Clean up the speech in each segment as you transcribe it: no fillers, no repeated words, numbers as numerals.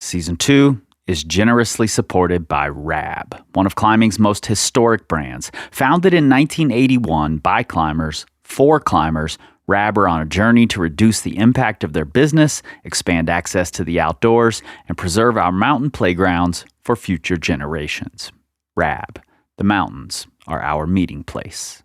Season 2 is generously supported by RAB, one of climbing's most historic brands. Founded in 1981 by climbers, for climbers, RAB are on a journey to reduce the impact of their business, expand access to the outdoors, and preserve our mountain playgrounds for future generations. RAB, the mountains are our meeting place.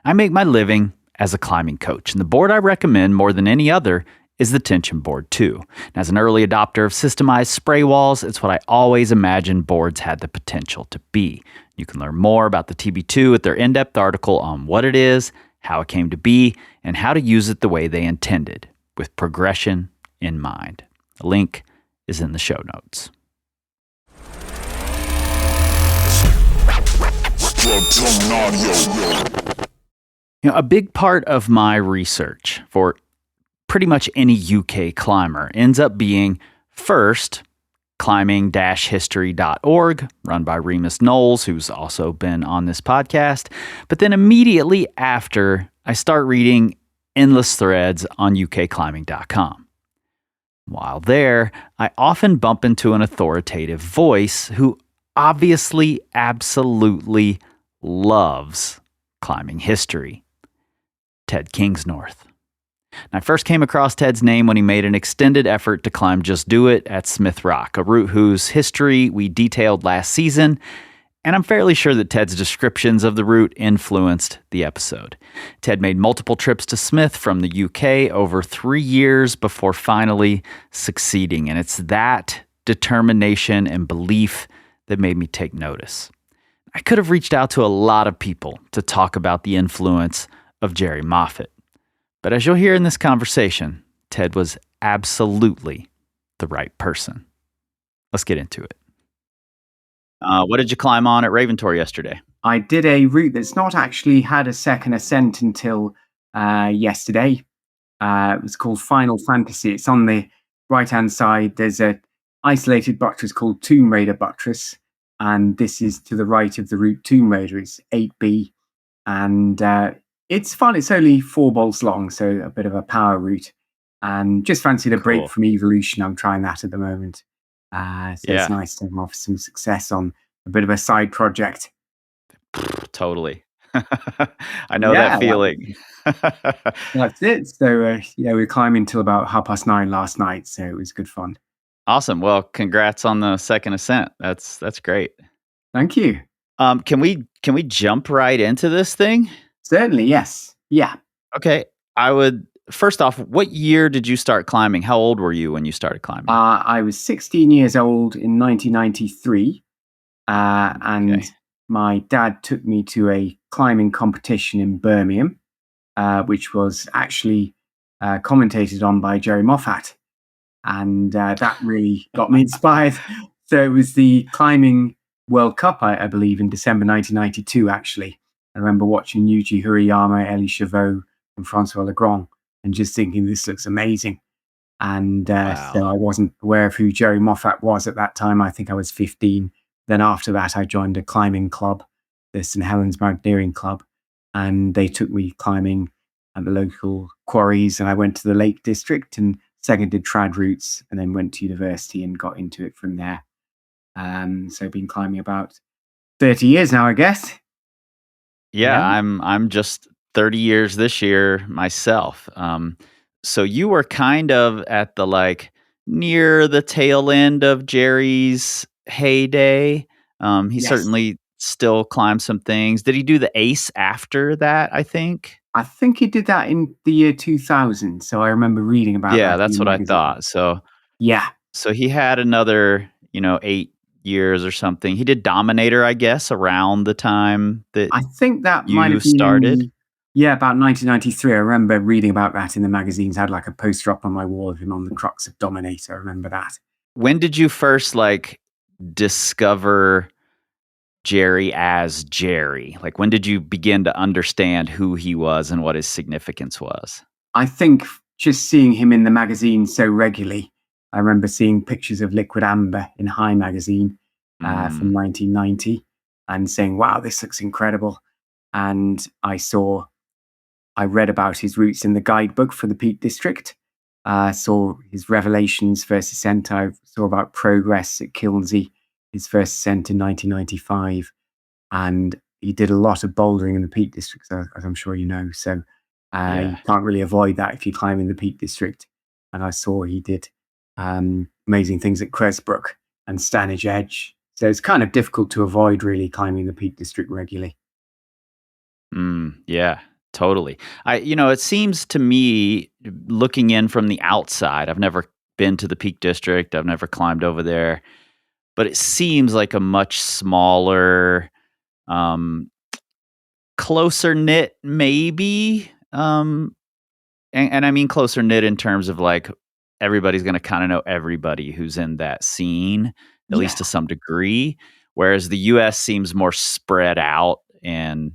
I make my living as a climbing coach, and the board I recommend more than any other is the Tension Board 2. And as an early adopter of systemized spray walls, it's what I always imagined boards had the potential to be. You can learn more about the TB2 at their in-depth article on what it is, how it came to be, and how to use it the way they intended, with progression in mind. The link is in the show notes. A big part of my research for pretty much any UK climber ends up being, first, climbing-history.org, run by Remus Knowles, who's also been on this podcast. But then immediately after, I start reading endless threads on ukclimbing.com. While there, I often bump into an authoritative voice who obviously absolutely loves climbing history. Ted Kingsnorth. I first came across Ted's name when he made an extended effort to climb Just Do It at Smith Rock, a route whose history we detailed last season, and I'm fairly sure that Ted's descriptions of the route influenced the episode. Ted made multiple trips to Smith from the UK over 3 years before finally succeeding, and it's that determination and belief that made me take notice. I could have reached out to a lot of people to talk about the influence of Jerry Moffatt. But as you'll hear in this conversation, Ted was absolutely the right person. Let's get into it. What did you climb on at Raventor yesterday? I did a route that's not actually had a second ascent until yesterday. It was called Final Fantasy. It's on the right-hand side. There's a isolated buttress called Tomb Raider Buttress, and this is to the right of the route Tomb Raider. It's 8B, and it's fun. It's only 4 bolts long, so a bit of a power route. And just fancied a break from Evolution. I'm trying that at the moment. It's nice to have some success on a bit of a side project. Totally. I know that feeling. That's it. So, we were climbing till about 9:30 last night, so it was good fun. Awesome. Well, congrats on the second ascent. That's great. Thank you. Can we jump right into this thing? Certainly, yes. Yeah. Okay. First off, what year did you start climbing? How old were you when you started climbing? I was 16 years old in 1993. And my dad took me to a climbing competition in Birmingham, which was actually commentated on by Jerry Moffatt. And that really got me inspired. So it was the Climbing World Cup, I believe, in December 1992, actually. I remember watching Yuji Huriyama, Elie Chavot, and Francois Legrand, and just thinking, this looks amazing. And so I wasn't aware of who Jerry Moffatt was at that time. I think I was 15. Then after that, I joined a climbing club, the St. Helens Mountaineering Club, and they took me climbing at the local quarries, and I went to the Lake District and seconded trad routes, and then went to university and got into it from there. So I've been climbing about 30 years now, I guess. Yeah, I'm just 30 years this year myself. So you were kind of at the near the tail end of Jerry's heyday. He certainly still climbed some things. Did he do the ace after that, I think? I think he did that in the year 2000. So I remember reading about that. Yeah, that's what I thought. So he had another, 8 years or something. He did Dominator, I guess, around the time that I think that might have been started. About 1993. I remember reading about that in the magazines. I had a poster up on my wall of him on the crux of Dominator. I remember that. When did you first discover Jerry as Jerry? When did you begin to understand who he was and what his significance was? I think just seeing him in the magazine so regularly. I remember seeing pictures of Liquid Amber in High magazine from 1990 and saying, wow, this looks incredible. And I read about his routes in the guidebook for the Peak District. Saw his Revelations first ascent. I saw about Progress at Kilnsey, his first ascent in 1995. And he did a lot of bouldering in the Peak District, as I'm sure you know. So Yeah. you can't really avoid that if you climb in the Peak District. And I saw he did amazing things at Cresbrook and Stanage Edge. So it's kind of difficult to avoid really climbing the Peak District regularly. Yeah, totally. It seems to me, looking in from the outside, I've never been to the Peak District. I've never climbed over there, but it seems like a much smaller, um, closer knit, maybe. And I mean closer knit in terms of like everybody's going to kind of know everybody who's in that scene, at least Yeah, to some degree. Whereas the US seems more spread out and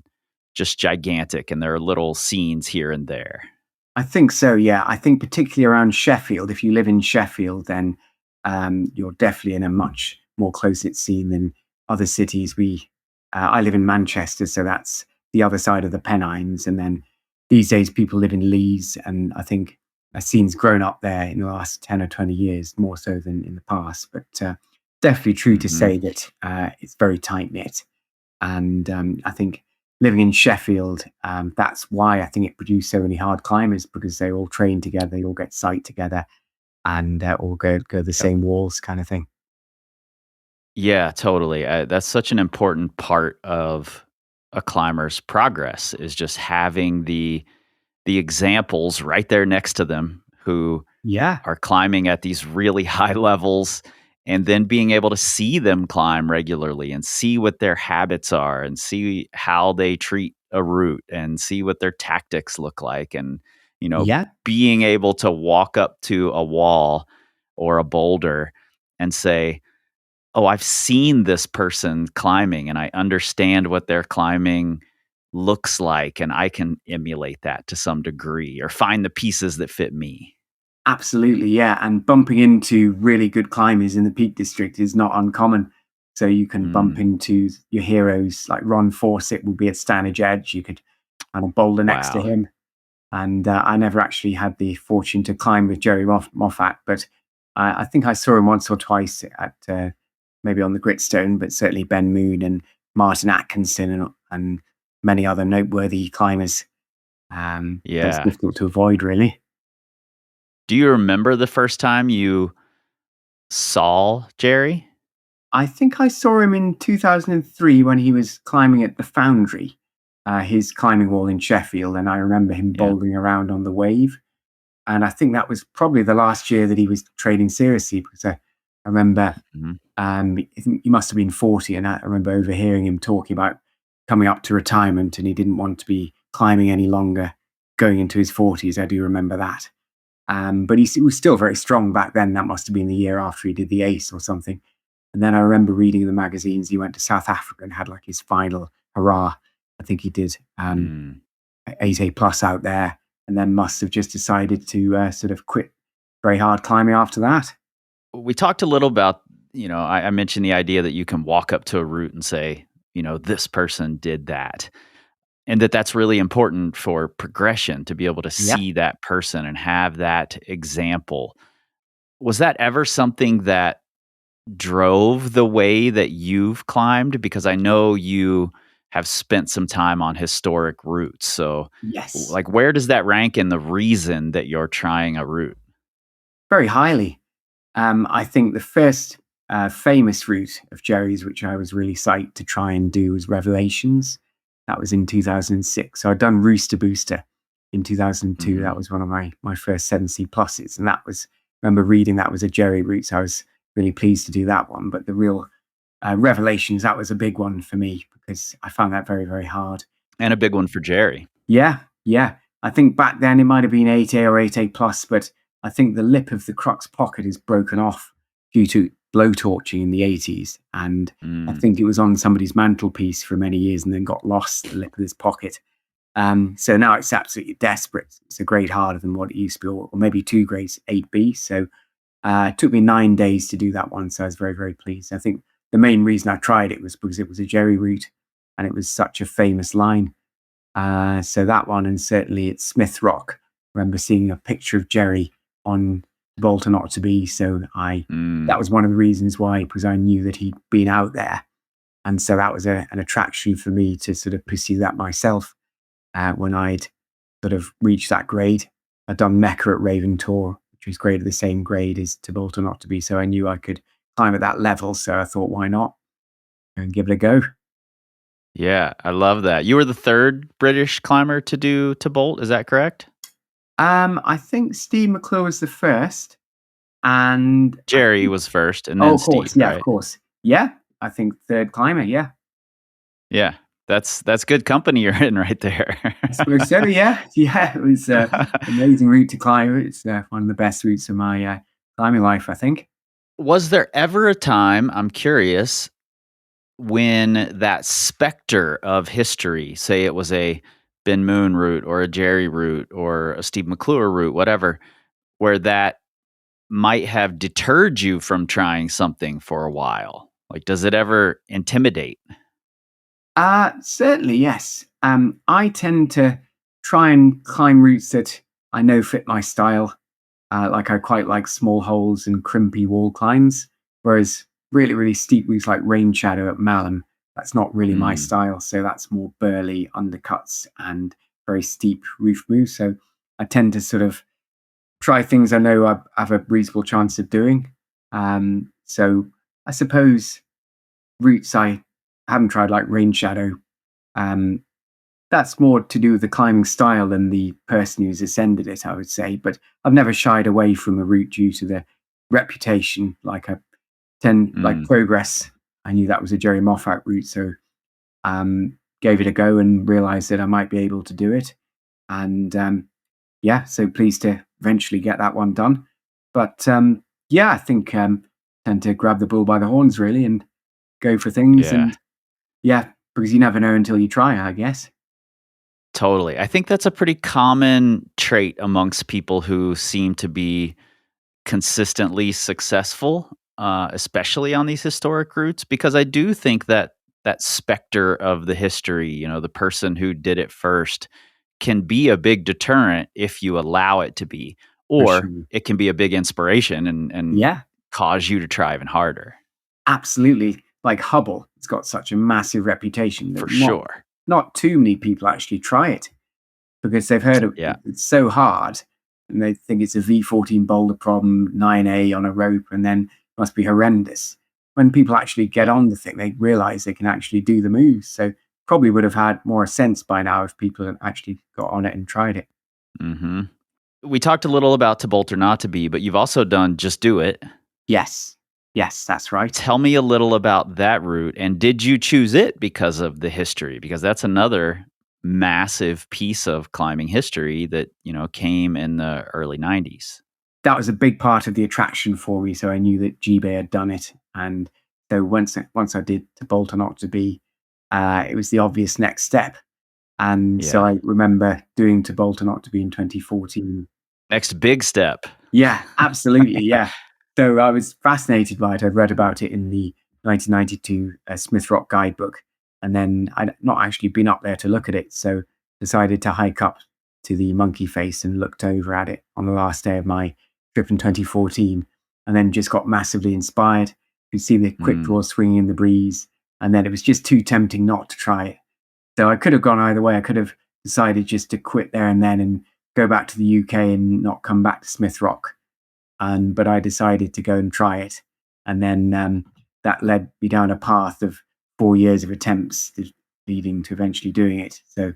just gigantic, and there are little scenes here and there. I think so. Yeah, I think particularly around Sheffield, if you live in Sheffield, then you're definitely in a much more close-knit scene than other cities. I live in Manchester, so that's the other side of the Pennines, and then these days people live in Leeds, and I think a scene's grown up there in the last 10 or 20 years, more so than in the past. But definitely true to Hmm. say that it's very tight-knit, and I think living in Sheffield, that's why I think it produced so many hard climbers, because they all train together, they all get sight together, and all go the Yep. same walls, kind of thing. Yeah, totally. That's such an important part of a climber's progress is just having the examples right there next to them who Yeah, are climbing at these really high levels, and then being able to see them climb regularly and see what their habits are and see how they treat a route and see what their tactics look like, and you know yeah, being able to walk up to a wall or a boulder and say, oh, I've seen this person climbing and I understand what their climbing looks like, and I can emulate that to some degree or find the pieces that fit me. absolutely. Yeah, and bumping into really good climbers in the Peak District is not uncommon. So you can bump Mm, into your heroes, like Ron Fawcett will be at Stanage Edge. You could kind of boulder next to wow. him. And I never actually had the fortune to climb with Jerry Moffatt, but I think I saw him once or twice at maybe on the Gritstone, but certainly Ben Moon and Martin Atkinson and many other noteworthy climbers. That's Yeah. difficult to avoid, really. Do you remember the first time you saw Jerry? I think I saw him in 2003 when he was climbing at the Foundry, his climbing wall in Sheffield, and I remember him Yeah. bouldering around on the wave. And I think that was probably the last year that he was training seriously, because I remember Mhm. I think he must have been 40, and I remember overhearing him talking about coming up to retirement, and he didn't want to be climbing any longer going into his 40s. I do remember that. But he was still very strong back then. That must have been the year after he did the ACE or something. And then I remember reading in the magazines he went to South Africa and had like his final hurrah. I think he did Mm. 8A plus out there, and then must have just decided to sort of quit very hard climbing after that. We talked a little about, I mentioned the idea that you can walk up to a route and say, this person did that. And that's really important for progression to be able to Yeah. see that person and have that example. Was that ever something that drove the way that you've climbed? Because I know you have spent some time on historic routes. So, Yes. like, where does that rank in the reason that you're trying a route? Very highly. I think the first famous route of Jerry's, which I was really psyched to try and do, was Revelations. That was in 2006. So I'd done Rooster Booster in 2002. That Mhm. was one of my first 7C pluses. And that was, I remember reading that was a Jerry route. So I was really pleased to do that one. But the real Revelations, that was a big one for me because I found that very, very hard. And a big one for Jerry. Yeah, yeah. I think back then it might have been 8A or 8A plus, but I think the lip of the Crux pocket is broken off due to blowtorching in the 80s. And I Mm. think it was on somebody's mantelpiece for many years and then got lost, the lip of this pocket. So now it's absolutely desperate. It's a grade harder than what it used to be, or maybe 2 grades, 8B. So it took me 9 days to do that one. So I was very, very pleased. I think the main reason I tried it was because it was a Jerry route and it was such a famous line. So that one, and certainly at Smith Rock. I remember seeing a picture of Jerry on Bolton Not to Be. So that was one of the reasons why, because I knew that he'd been out there. And so that was an attraction for me to sort of pursue that myself when I'd sort of reached that grade. I'd done Mecca at Raven Tor, which was graded the same grade as to Bolton Not to Be. So I knew I could climb at that level. So I thought, why not? And give it a go. Yeah, I love that. You were the third British climber to do to Bolt, is that correct? I think Steve McClure was the first, and Jerry was first, and then of course, Steve, yeah, right? of course, yeah. I think third climber, yeah. Yeah, that's good company you're in right there. I suppose so, yeah. It was an amazing route to climb. It's one of the best routes of my climbing life, I think. Was there ever a time, I'm curious, when that specter of history, say it was a Ben Moon route or a Jerry route or a Steve McClure route, whatever, where that might have deterred you from trying something for a while? Like, does it ever intimidate? Certainly, yes. I tend to try and climb routes that I know fit my style. Like I quite like small holes and crimpy wall climbs, whereas really, really steep routes like Rain Shadow at Malham, that's not really my style. So that's more burly undercuts and very steep roof moves. So I tend to sort of try things I know I have a reasonable chance of doing. So I suppose routes I haven't tried, like Rain Shadow, that's more to do with the climbing style than the person who's ascended it, I would say. But I've never shied away from a route due to the reputation. Like like Progress, I knew that was a Jerry Moffatt route, so gave it a go and realized that I might be able to do it. And so pleased to eventually get that one done. But I think tend to grab the bull by the horns really and go for things. Yeah. And because you never know until you try, I guess. Totally. I think that's a pretty common trait amongst people who seem to be consistently successful, especially on these historic routes, because I do think that that specter of the history, the person who did it first, can be a big deterrent if you allow it to be, or sure. it can be a big inspiration and cause you to try even harder. Absolutely. Like Hubble, it's got such a massive reputation that For sure. Not too many people actually try it because they've heard it's so hard and they think it's a V14 boulder problem, 9A on a rope, and then it must be horrendous. When people actually get on the thing, they realize they can actually do the moves. So probably would have had more sense by now if people had actually got on it and tried it. Mm-hmm. We talked a little about To Bolt or Not to Be, but you've also done Just Do It. Yes, that's right. Tell me a little about that route. And did you choose it because of the history? Because that's another massive piece of climbing history that, came in the early 90s. That was a big part of the attraction for me. So I knew that G-Bay had done it. And so once I did To Bolt or Not to Be, it was the obvious next step. And so I remember doing To Bolt or Not to Be in 2014. Next big step. Yeah, absolutely. Yeah. So I was fascinated by it. I'd read about it in the 1992 Smith Rock guidebook. And then I'd not actually been up there to look at it. So decided to hike up to the Monkey Face and looked over at it on the last day of my trip in 2014. And then just got massively inspired. Could see the quick draw swinging in the breeze. And then it was just too tempting not to try it. So I could have gone either way. I could have decided just to quit there and then and go back to the UK and not come back to Smith Rock. But I decided to go and try it. And then that led me down a path of 4 years of attempts leading to eventually doing it. So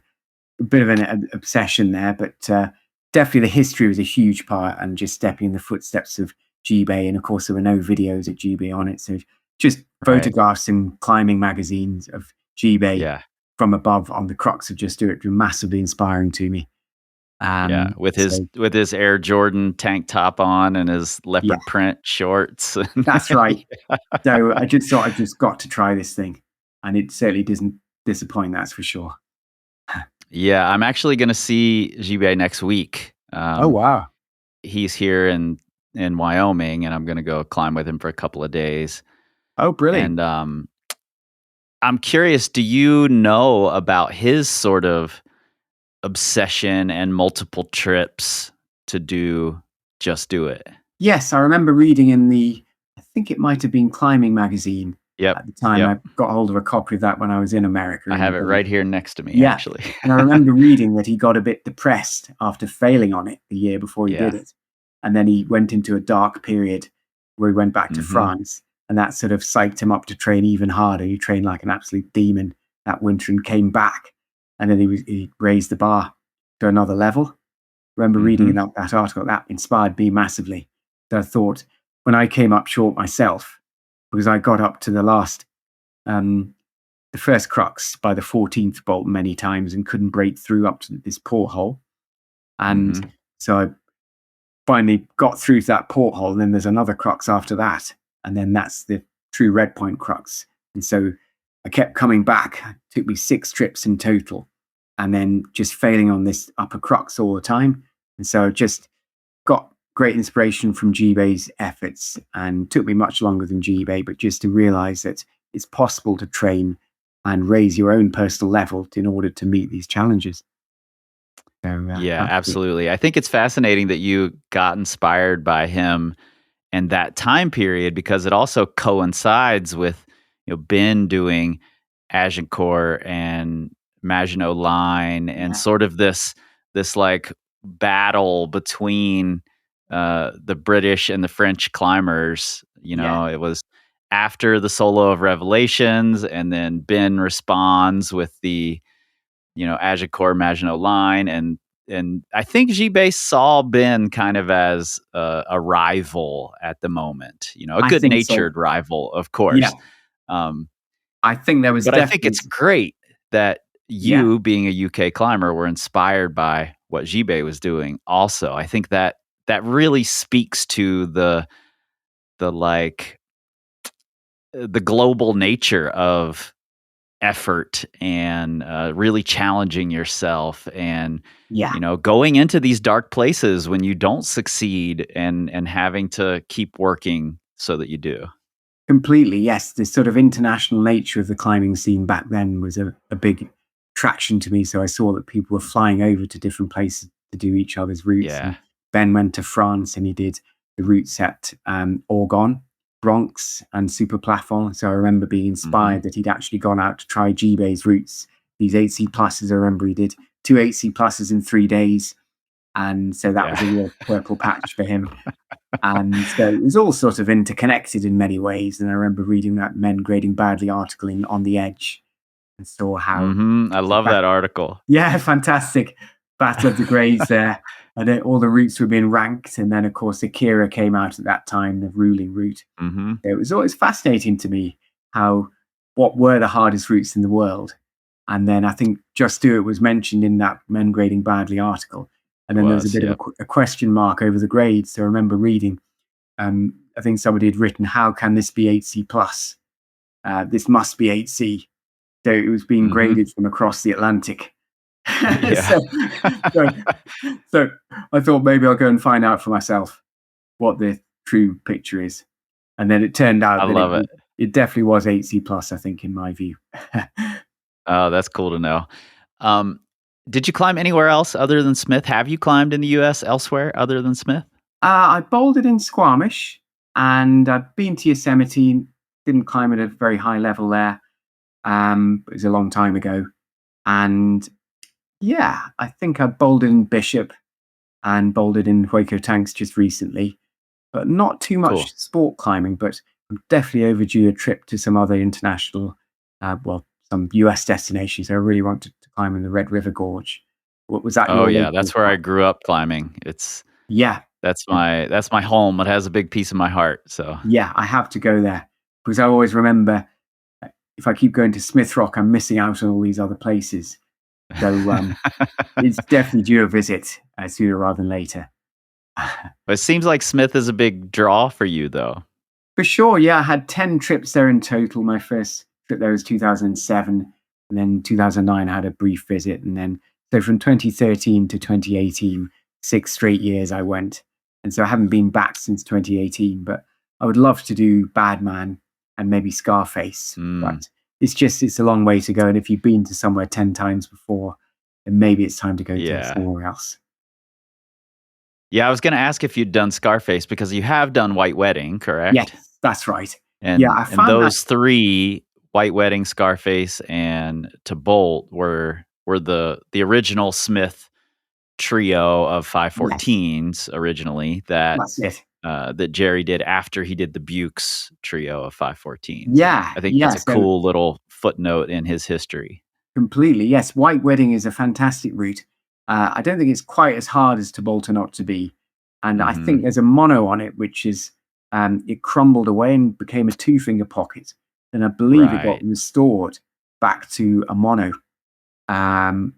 a bit of an obsession there, but definitely the history was a huge part and just stepping in the footsteps of G-Bay. And of course, there were no videos of G-Bay on it. So just photographs in climbing magazines of G-Bay from above on the crux of Just Do It were massively inspiring to me. With his Air Jordan tank top on and his leopard print shorts. That's right. So I just thought I just got to try this thing, and it certainly doesn't disappoint. That's for sure. Yeah, I'm actually going to see G-Bay next week. Oh wow! He's here in Wyoming, and I'm going to go climb with him for a couple of days. Oh, brilliant! And I'm curious. Do you know about his sort of obsession and multiple trips to do just do it? Yes, I remember reading I think it might have been Climbing magazine Yep. at the time. Yep. I got hold of a copy of that when I was in America. I have it And right here next to me, yeah, actually. and I remember reading that he got a bit depressed after failing on it the year before he did Yeah. it. And then he went into a dark period where he went back to Mm-hmm. France, and that sort of psyched him up to train even harder. He trained like an absolute demon that winter and came back, and then he raised the bar to another level. I remember reading in that article that inspired me massively. So I thought when I came up short myself, because I got up to the first crux by the 14th bolt many times and couldn't break through up to this porthole. And so I finally got through to that porthole, and then there's another crux after that. And then that's the true red point crux. And so I kept coming back. It took me 6 trips in total, and then just failing on this upper crux all the time. And so I just got great inspiration from G-Bay's efforts, and took me much longer than G-Bay, but just to realize that it's possible to train and raise your own personal level in order to meet these challenges. So, Yeah, absolutely. I think it's fascinating that you got inspired by him and that time period, because it also coincides with, Ben doing Agincourt and Maginot Line, and sort of this like battle between the British and the French climbers. It was after the Solo of Revelations, and then Ben responds with the Agincourt Maginot Line, and I think Gibet saw Ben kind of as a rival at the moment, a good natured rival, of course. I think there was, but I think it's great that you, being a UK climber, were inspired by what Gibet was doing. Also, I think that really speaks to the global nature of effort and really challenging yourself, and going into these dark places when you don't succeed, and having to keep working so that you do. Completely, yes. The sort of international nature of the climbing scene back then was a big attraction to me. So I saw that people were flying over to different places to do each other's routes. Yeah. And Ben went to France and he did the routes at Orgon, Bronx, and Super Plafond. So I remember being inspired that he'd actually gone out to try G-Bay's routes, these 8C pluses. I remember he did 2 8C pluses in 3 days. And so that was a real purple patch for him. And so it was all sort of interconnected in many ways. And I remember reading that Men Grading Badly article in On the Edge, and saw how I love that article. Yeah, fantastic. Battle of the Grades there. And all the routes were being ranked. And then, of course, Akira came out at that time, the ruling route. It was always fascinating to me what were the hardest routes in the world. And then I think Just Do It was mentioned in that Men Grading Badly article. And then there was a bit of a question mark over the grades. So I remember reading, I think somebody had written, how can this be 8C plus? This must be 8C. So it was being graded from across the Atlantic. so I thought maybe I'll go and find out for myself what the true picture is. And then it turned out that it definitely was 8C plus, I think, in my view. Oh, that's cool to know. Did you climb anywhere else other than Smith? Have you climbed in the U.S. elsewhere other than Smith? I bouldered in Squamish, and I've been to Yosemite. Didn't climb at a very high level there. It was a long time ago. And yeah, I think I bouldered in Bishop and bouldered in Hueco Tanks just recently, but not too much sport climbing. But I'm definitely overdue a trip to some other international, some US destinations. I really wanted to climb in the Red River Gorge. What was that? Oh yeah, that's where I grew up climbing. That's my home. It has a big piece of my heart. So yeah, I have to go there, because I always remember, if I keep going to Smith Rock, I'm missing out on all these other places. So it's definitely due a visit sooner rather than later. But it seems like Smith is a big draw for you, though. For sure, yeah. I had 10 trips there in total. My first trip there was 2007, and then 2009 I had a brief visit, and then so from 2013 to 2018, 6 straight years I went. And so I haven't been back since 2018, but I would love to do Badman and maybe Scarface. But it's a long way to go. And if you've been to somewhere 10 times before, then maybe it's time to go to somewhere else. Yeah, I was going to ask if you'd done Scarface because you have done White Wedding, Yes, correct? that's right. Yeah, And I and found that. those three, White Wedding, Scarface, and To Bolt, were the original Smith trio of Yes, 514s originally that that's it. that Jerry did after he did the Bukes trio of 514s, and Yeah, I think that's yeah. a So cool little footnote in his history. completely, yes. White Wedding is a fantastic route. I don't think it's quite as hard as To Bolt or Not to Be, and I think Mhm. there's a mono on it, which is it crumbled away and became a two finger pocket. And I believe it got Right. restored back to a mono. Um,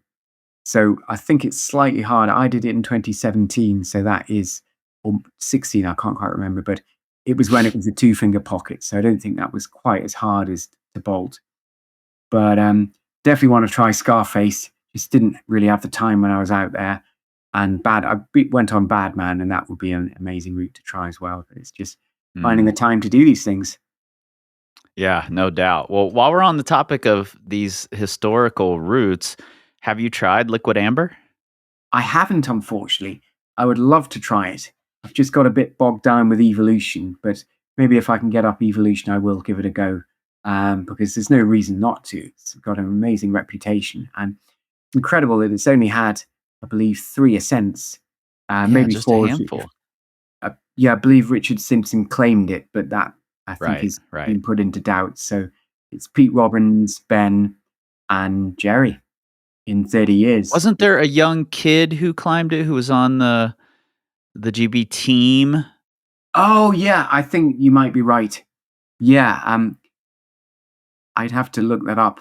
so I think it's slightly harder. I did it in 2017, so that is or 16. I can't quite remember, but it was when it was a two finger pocket. So I don't think that was quite as hard as To Bolt. But definitely want to try Scarface. Just didn't really have the time when I was out there. And went on Bad Man, and that would be an amazing route to try as well. But it's just finding the Mm. time to do these things. Yeah, no doubt. Well, while we're on the topic of these historical routes, have you tried liquid amber? I haven't, unfortunately. I would love to try it. I've just got a bit bogged down with evolution, but maybe if I can get up evolution, I will give it a go. Because there's no reason not to. It's got an amazing reputation, and incredible that it's only had, I believe, 3 ascents. Yeah, Maybe just a four. handful. Yeah, I believe Richard Simpson claimed it, but that I think Right, has right. been put into doubt. So it's Pete Robbins, Ben, and Jerry in 30 years. Wasn't there a young kid who climbed it who was on the GB team? Oh yeah, I think you might be right. Yeah, I'd have to look that up,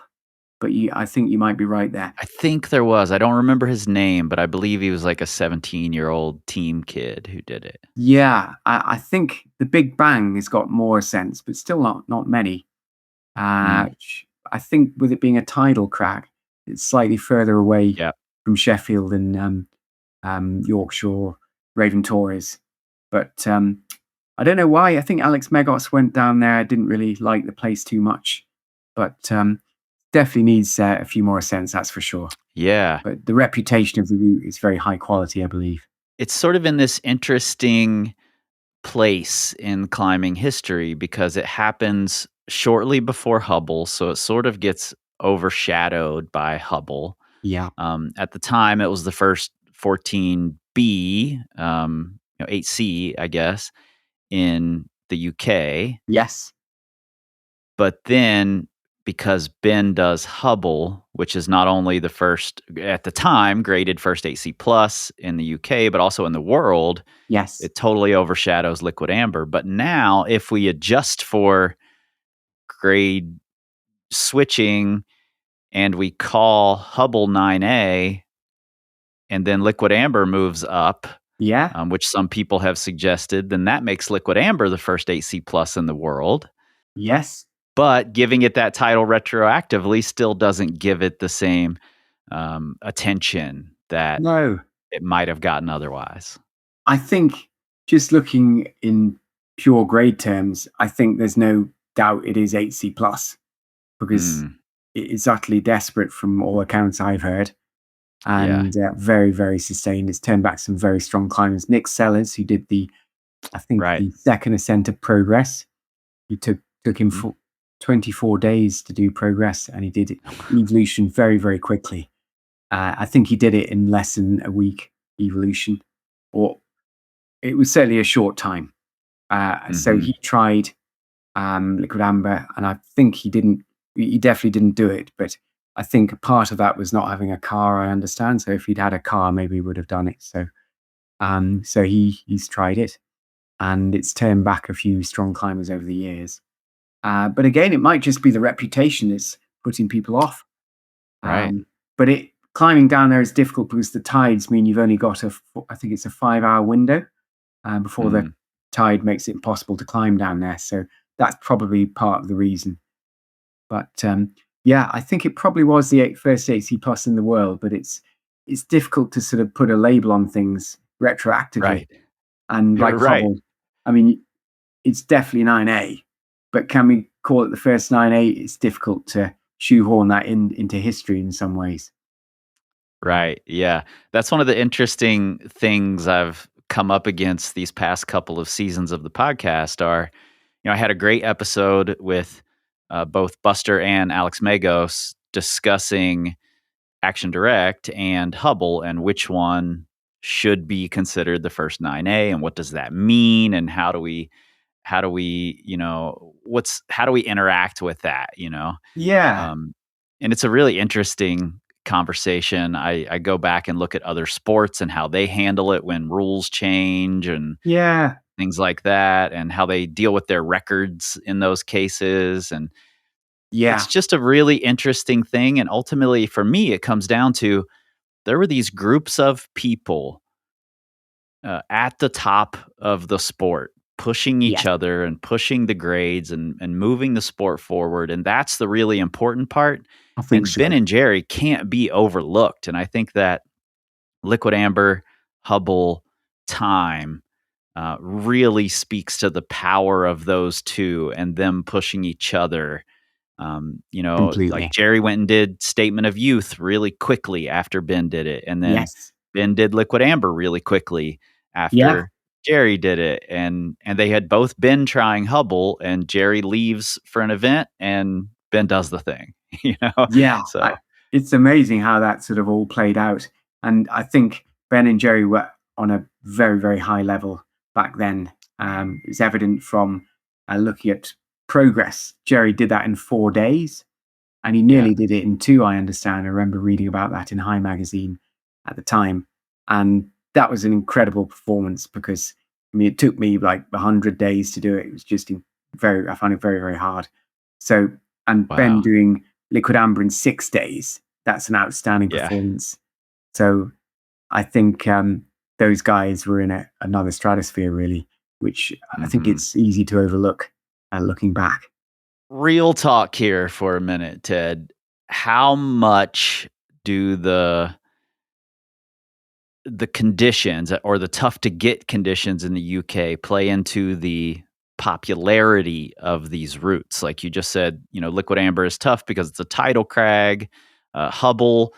but I think you might be right there. I think there was. I don't remember his name, but I believe he was like a 17-year-old team kid who did it. Yeah, I think the Big Bang has got more sense, but still not many. Mm, I think with it being a tidal crag, it's slightly further away yep. from Sheffield than Yorkshire Raven Tories. But I don't know why. I think Alex Megos went down there. I didn't really like the place too much, but definitely needs a few more ascents, that's for sure. Yeah. But the reputation of the route is very high quality, I believe. It's sort of in this interesting place in climbing history because it happens shortly before Hubble, so it sort of gets overshadowed by Hubble. Yeah. At the time, it was the first 14B, 8C, I guess, in the UK. Yes. But then, because Ben does Hubble, which is not only the first, at the time, graded first 8C plus in the UK, but also in the world, Yes. it totally overshadows liquid amber. But now, if we adjust for grade switching and we call Hubble 9A, and then liquid amber moves up, Yeah. which some people have suggested, then that makes liquid amber the first 8C plus in the world. Yes. But giving it that title retroactively still doesn't give it the same attention that No. it might have gotten otherwise. I think just looking in pure grade terms, I think there's no doubt it is 8C plus because Mm, it is utterly desperate from all accounts I've heard yeah, and very, very sustained. It's turned back some very strong climbers. Nick Sellers, who did I think right. the second ascent of Progress, he took him Mhm. 24 days to do Progress, and he did Evolution very, very quickly. I think he did it in less than a week, Evolution, or it was certainly a short time. So Mhm. he tried Liquid Amber, and I think he didn't. He definitely didn't do it, but I think part of that was not having a car. I understand. So if he'd had a car, maybe he would have done it. So he's tried it, and it's turned back a few strong climbers over the years. But again, it might just be the reputation that's putting people off. Right. But climbing down there is difficult because the tides mean you've only got I think it's a 5 hour window before the Mm, tide makes it impossible to climb down there. So that's probably part of the reason. But yeah, I think it probably was the first 8C plus in the world, but it's difficult to sort of put a label on things retroactively. right. And like Right. Hubble, I mean, it's definitely 9A, but can we call it the first 9A? It's difficult to shoehorn that into history in some ways. Right. Yeah. That's one of the interesting things I've come up against these past couple of seasons of the podcast are, I had a great episode with both Buster and Alex Magos discussing Action Direct and Hubble and which one should be considered the first 9A and what does that mean and how do we how do we interact with that, Yeah. and it's a really interesting conversation. I go back and look at other sports and how they handle it when rules change and Yeah. things like that, and how they deal with their records in those cases. And it's Yeah. just a really interesting thing. And ultimately, for me, it comes down to there were these groups of people at the top of the sport pushing each Yes. other and pushing the grades and moving the sport forward. And that's the really important part. I think And so. Ben and Jerry can't be overlooked. And I think that Liquid Amber, Hubble, Time really speaks to the power of those two and them pushing each other. Like Completely. Jerry went and did Statement of Youth really quickly after Ben did it. And then Yes. Ben did Liquid Amber really quickly Yeah. after Jerry did it. And they had both been trying Hubble, and Jerry leaves for an event and Ben does the thing, Yeah. So It's amazing how that sort of all played out. And I think Ben and Jerry were on a very, very high level back then. It's evident from looking at progress. Jerry did that in 4 days, and he nearly did it in 2, I understand. I remember reading about that in High Magazine at the time. And that was an incredible performance because, it took me like 100 days to do it. It was just I found it very, very hard. So, and Ben wow. doing Liquid Amber in 6 days, that's an outstanding Yeah. performance. So I think those guys were in another stratosphere, really, which I think it's easy to overlook looking back. Real talk here for a minute, Ted. How much do the conditions or the tough to get conditions in the UK play into the popularity of these routes? Like you just said, Liquid Amber is tough because it's a tidal crag. Hubble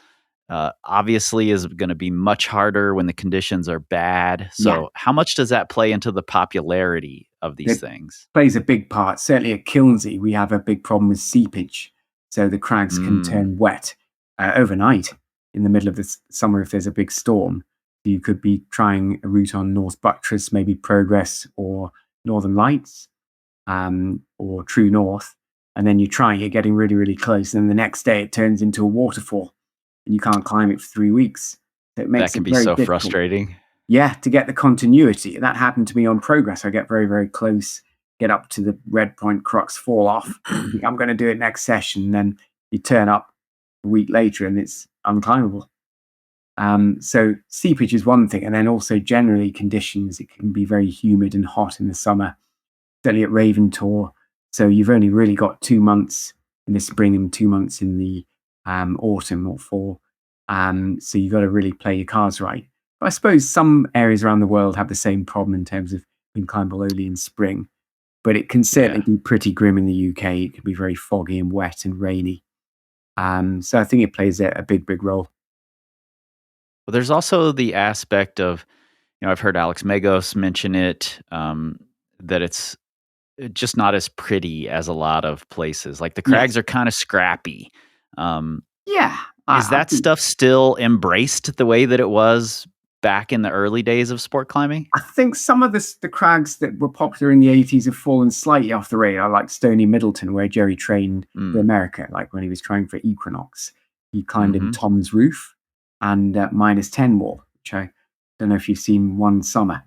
obviously is going to be much harder when the conditions are bad. So how much does that play into the popularity of these things? Plays a big part. Certainly at Kilnsey, we have a big problem with seepage. So the crags can turn wet overnight in the middle of the summer if there's a big storm. You could be trying a route on North Buttress, maybe Progress or Northern Lights or True North. And then you're getting really, really close. And the next day it turns into a waterfall and you can't climb it for 3 weeks. So it makes That can it be very so difficult. frustrating. Yeah, to get the continuity. That happened to me on Progress. I get very, very close, get up to the red point crux, fall off. Think, I'm going to do it next session. Then you turn up a week later and it's unclimbable. So seepage is one thing. And then also generally conditions. It can be very humid and hot in the summer, certainly at Raven Tour. So you've only really got 2 months in the spring and 2 months in the autumn or fall. So you've got to really play your cards right. I suppose some areas around the world have the same problem in terms of being climbable only in spring, but it can certainly be pretty grim in the UK. It can be very foggy and wet and rainy. So I think it plays a big, big role. Well, there's also the aspect of, I've heard Alex Magos mention it, that it's just not as pretty as a lot of places. Like the crags are kind of scrappy. Is that stuff still embraced the way that it was back in the early days of sport climbing? I think some of the crags that were popular in the 80s have fallen slightly off the radar, like Stony Middleton, where Jerry trained for America, like when he was trying for Equinox. He climbed in Tom's Roof and -10 wall, which I don't know if you've seen One Summer,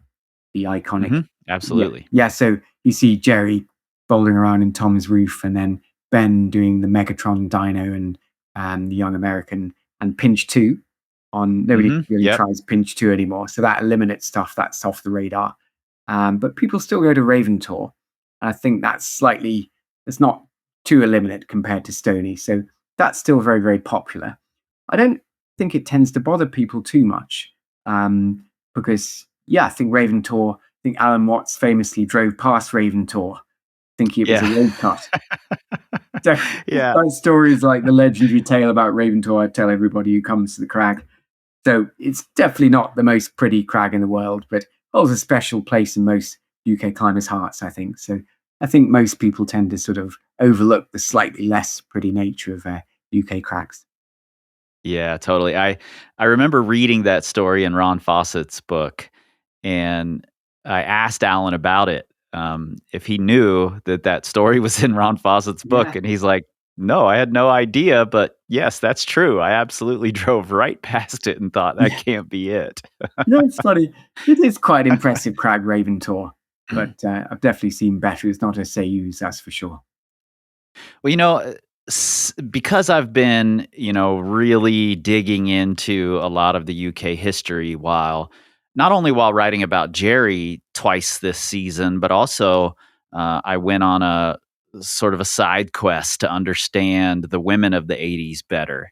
the iconic. Absolutely. Yeah, so you see Jerry bouldering around in Tom's Roof and then Ben doing the Megatron Dyno and the Young American and Pinch 2 on nobody really tries Pinch 2 anymore. So that eliminates stuff that's off the radar. But people still go to Raven Tour. And I think it's not too eliminate compared to Stony. So that's still very, very popular. I don't think it tends to bother people too much. Because I think Raven Tour, I think Alan Watts famously drove past Raven Tour thinking it was a road cut. So that story is like the legendary tale about Raven Tour I tell everybody who comes to the crag. So it's definitely not the most pretty crag in the world, but holds a special place in most UK climbers' hearts, I think. So I think most people tend to sort of overlook the slightly less pretty nature of UK cracks. Yeah, totally. I remember reading that story in Ron Fawcett's book, and I asked Alan about it, if he knew that that story was in Ron Fawcett's book, Yeah. and he's like, "No, I had no idea, but yes, that's true. I absolutely drove right past it and thought that Yeah. can't be it." No, it's funny. It is quite impressive crag Raven Tour, but I've definitely seen better. It's not a Seiyus, that's for sure. Well, because I've been, really digging into a lot of the UK history not only while writing about Jerry twice this season, but also I went on a sort of a side quest to understand the women of the 80s better.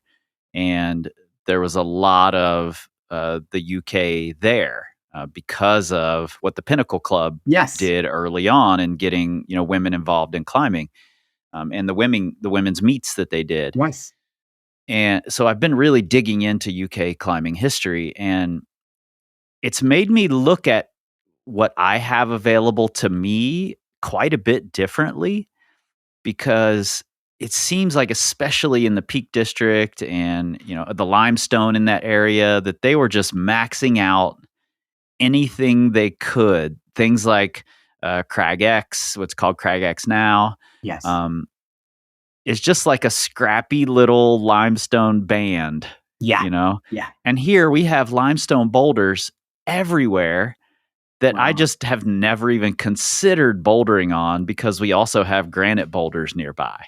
And there was a lot of the UK there because of what the Pinnacle Club Yes. did early on in getting, women involved in climbing, and the women's meets that they did. Yes. And so I've been really digging into UK climbing history, and it's made me look at what I have available to me quite a bit differently, because it seems like, especially in the Peak District and, the limestone in that area, that they were just maxing out anything they could. Things like Crag X, what's called Crag X now. Yes. Um, It's just like a scrappy little limestone band, Yeah. you know? Yeah. And here we have limestone boulders everywhere that I Wow. just have never even considered bouldering on, because we also have granite boulders nearby.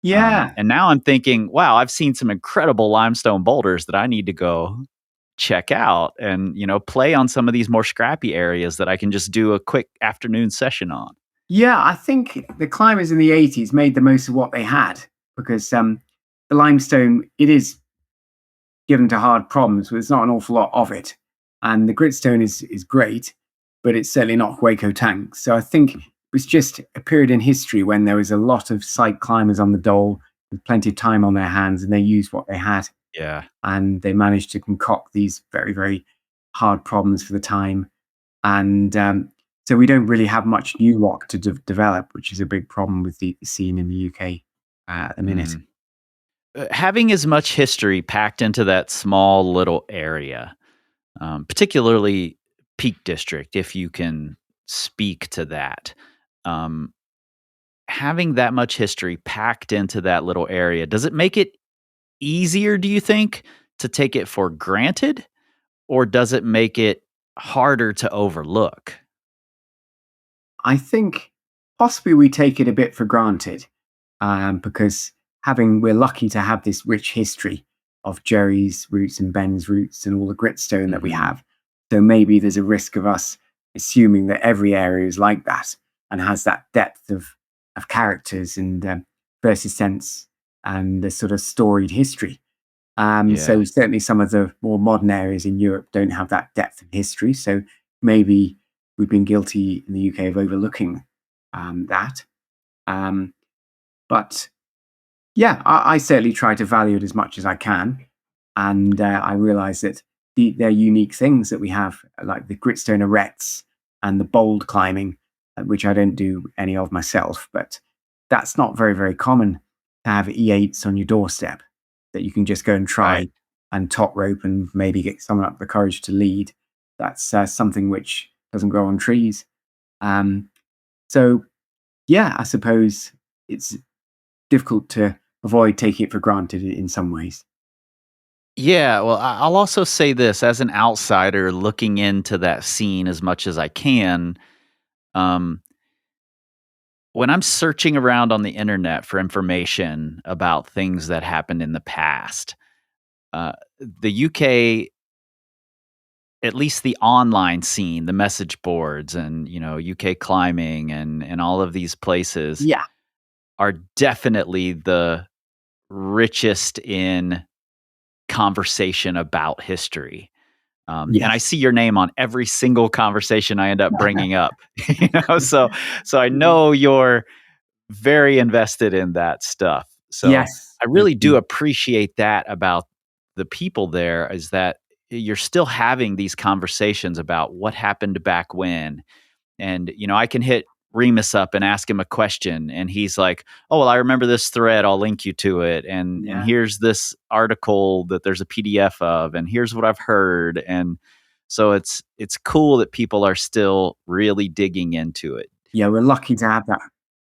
Yeah. And now I'm thinking, wow, I've seen some incredible limestone boulders that I need to go check out and, play on some of these more scrappy areas that I can just do a quick afternoon session on. Yeah, I think the climbers in the 80s made the most of what they had because the limestone, it is given to hard problems, but there's not an awful lot of it. And the gritstone is great, but it's certainly not Hueco tank. So I think it was just a period in history when there was a lot of site climbers on the dole with plenty of time on their hands, and they used what they had. Yeah. And they managed to concoct these very, very hard problems for the time. And so we don't really have much new rock to develop, which is a big problem with the scene in the UK at the minute. Mm. Having as much history packed into that small little area, particularly Peak District, if you can speak to that. Um, Having that much history packed into that little area, does it make it easier, do you think, to take it for granted, or does it make it harder to overlook? I think possibly we take it a bit for granted because we're lucky to have this rich history of Jerry's roots and Ben's roots and all the gritstone that we Mhm. have. So maybe there's a risk of us assuming that every area is like that and has that depth of characters and versus sense and the sort of storied history. Yeah. So certainly some of the more modern areas in Europe don't have that depth of history. So maybe we've been guilty in the UK of overlooking that. Um, but yeah, I certainly try to value it as much as I can. And I realize that they're unique things that we have, like the gritstone erects and the bold climbing, which I don't do any of myself, but that's not very, very common to have E8s on your doorstep that you can just go and Right. try and top rope and maybe get someone up the courage to lead. That's something which doesn't grow on trees. Um, so, yeah, I suppose it's difficult to avoid taking it for granted in some ways. Yeah, well, I'll also say this as an outsider looking into that scene as much as I can. Um, when I'm searching around on the internet for information about things that happened in the past, the UK, at least the online scene, the message boards and, UK climbing and all of these places Yeah. are definitely the richest in conversation about history. And I Yes. see your name on every single conversation I end up bringing up. So I know you're very invested in that stuff. So Yes. I really do appreciate that about the people there, is that you're still having these conversations about what happened back when. And, I can hit Remus up and ask him a question, and he's like, "Oh, well, I remember this thread. I'll link you to it. And Yeah. here's this article that there's a PDF of, and here's what I've heard." And so it's cool that people are still really digging into it. Yeah, we're lucky to have that.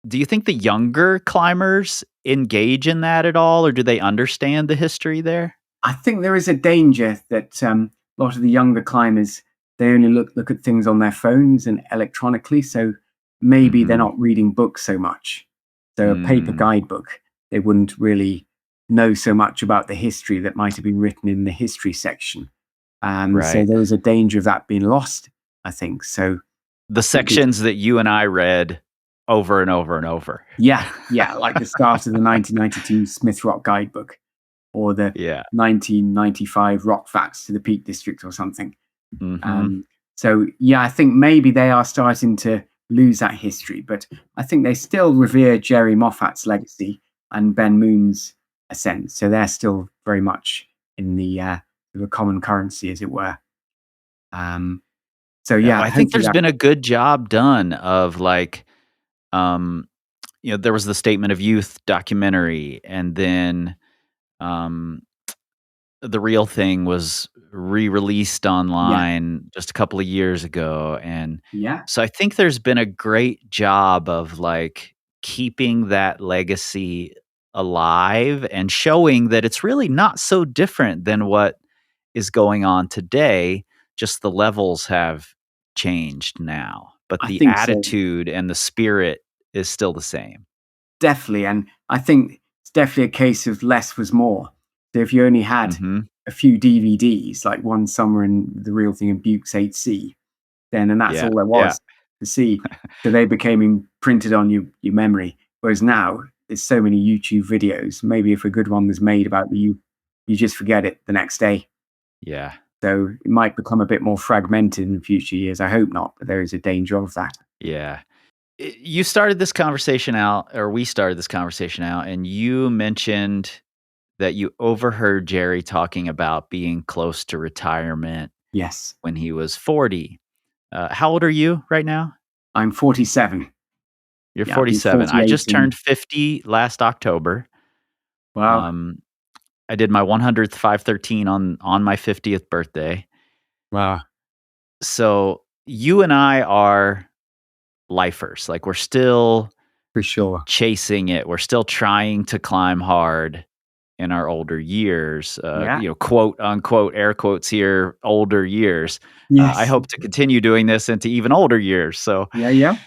Do you think the younger climbers engage in that at all, or do they understand the history there? I think there is a danger that a lot of the younger climbers, they only look at things on their phones and electronically. So maybe they're Mhm. not reading books so much. So a paper Mm, guidebook, they wouldn't really know so much about the history that might have been written in the history section. So right. there is a danger of that being lost, I think. So The I think it's, sections that you and I read over and over and over. yeah, like the start of the 1992 Smith Rock Guidebook, or the Yeah. 1995 Rock Facts to the Peak District or something. Mhm. Um, so, yeah, I think maybe they are starting to lose that history, but I think they still revere Jerry Moffat's legacy and Ben Moon's ascent. So they're still very much in the common currency, as it were. Um, so, Yeah, well, yeah, I think hopefully there's that, been a good job done of, like, um, there was the Statement of Youth documentary, and then, um, The Real Thing was re-released yeah, online just a couple of years ago, and yeah, so I think there's been a great job of, like, keeping that legacy alive and showing that it's really not so different than what is going on today, just the levels have changed now, but I the think so. attitude and the spirit is still the same. Definitely. And I think it's definitely a case of less was more. So if you only had Mhm. a few DVDs, like One Summer and The Real Thing and Buke's 8C, then and that's Yeah, all there yeah, was to see. So they became imprinted on your memory. Whereas now there's so many YouTube videos. Maybe if a good one was made about you just forget it the next day. yeah, So it might become a bit more fragmented in future years. I hope not, but there is a danger of that. yeah. You started this conversation out, or we started this conversation out, and you mentioned that you overheard Jerry talking about being close to retirement Yes. when he was 40. How old are you right now? I'm 47. You're Yeah, I'll be 47. I 48 just in turned 50 last October. wow. Um, I did my 100th 513 on my 50th birthday. Wow. So you and I are lifers. Like, we're still For sure. chasing it. We're still trying to climb hard in our older years. Yeah. Quote unquote, air quotes here, older years. I Yes. hope to continue doing this into even older years. So, Yeah, yeah.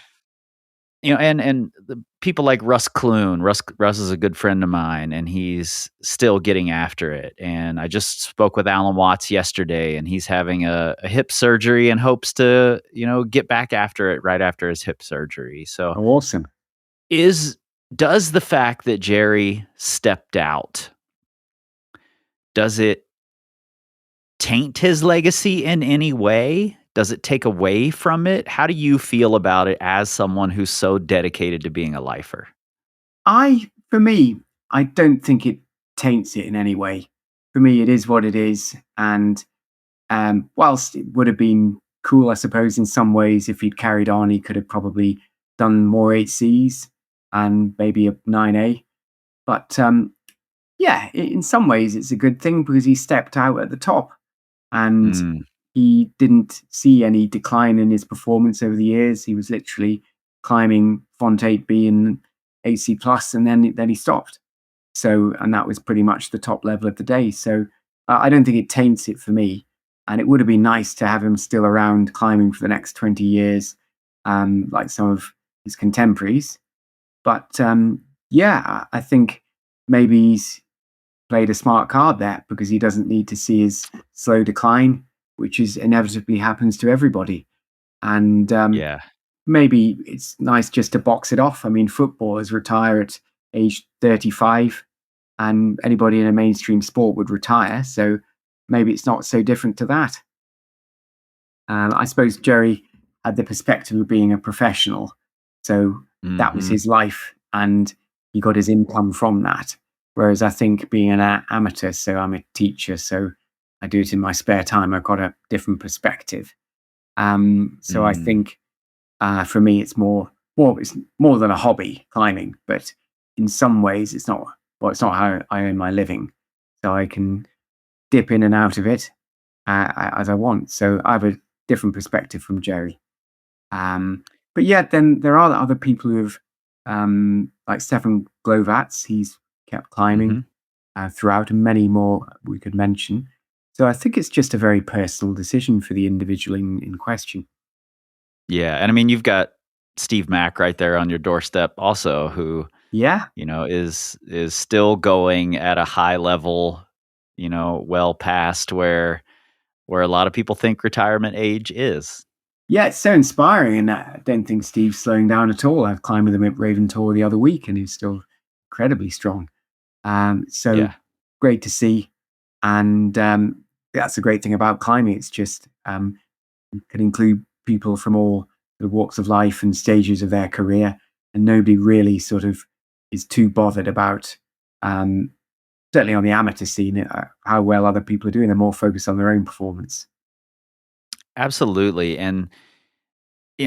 and the people like Russ Clune. Russ is a good friend of mine, and he's still getting after it. And I just spoke with Alan Watts yesterday, and he's having a hip surgery and hopes to get back after it right after his hip surgery. So, Oh, awesome. is does the fact that Jerry stepped out, does it taint his legacy in any way? Does it take away from it? How do you feel about it as someone who's so dedicated to being a lifer? For me, I don't think it taints it in any way. For me, it is what it is. And whilst it would have been cool, I suppose, in some ways, if he'd carried on, he could have probably done more 8Cs and maybe a 9A. But yeah, in some ways, it's a good thing because he stepped out at the top and Mm, he didn't see any decline in his performance over the years. He was literally climbing Font 8B and 8C plus, and then he stopped. So, and that was pretty much the top level of the day. So, I don't think it taints it for me. And it would have been nice to have him still around climbing for the next 20 years, like some of his contemporaries. But yeah, I think maybe he's played a smart card there because he doesn't need to see his slow decline, which is inevitably happens to everybody. And yeah. maybe it's nice just to box it off. I mean, footballers retire at age 35, and anybody in a mainstream sport would retire. So maybe it's not so different to that. I suppose Jerry had the perspective of being a professional. So that was Mhm. his life, and he got his income from that. Whereas I think being an amateur, so I'm a teacher, so I do it in my spare time. I've got a different perspective. So I Mm, think for me, it's more than a hobby, climbing. But in some ways, it's not. Well, it's not how I earn my living. So I can dip in and out of it as I want. So I have a different perspective from Jerry. But yeah, then there are other people who have, like Stefan Glovatz. He's kept climbing mhm. throughout, and many more we could mention. So I think it's just a very personal decision for the individual in question. Yeah, and I mean, you've got Steve Mack right there on your doorstep also, who, Yeah, is still going at a high level, well past where a lot of people think retirement age is. yeah, it's so inspiring, and I don't think Steve's slowing down at all. I've climbed with him at Raven Tor the other week, and he's still incredibly strong. So Yeah. great to see, and that's the great thing about climbing. It's just it can include people from all the walks of life and stages of their career, and nobody really sort of is too bothered about. Um, Certainly on the amateur scene, how well other people are doing. They're more focused on their own performance. Absolutely, and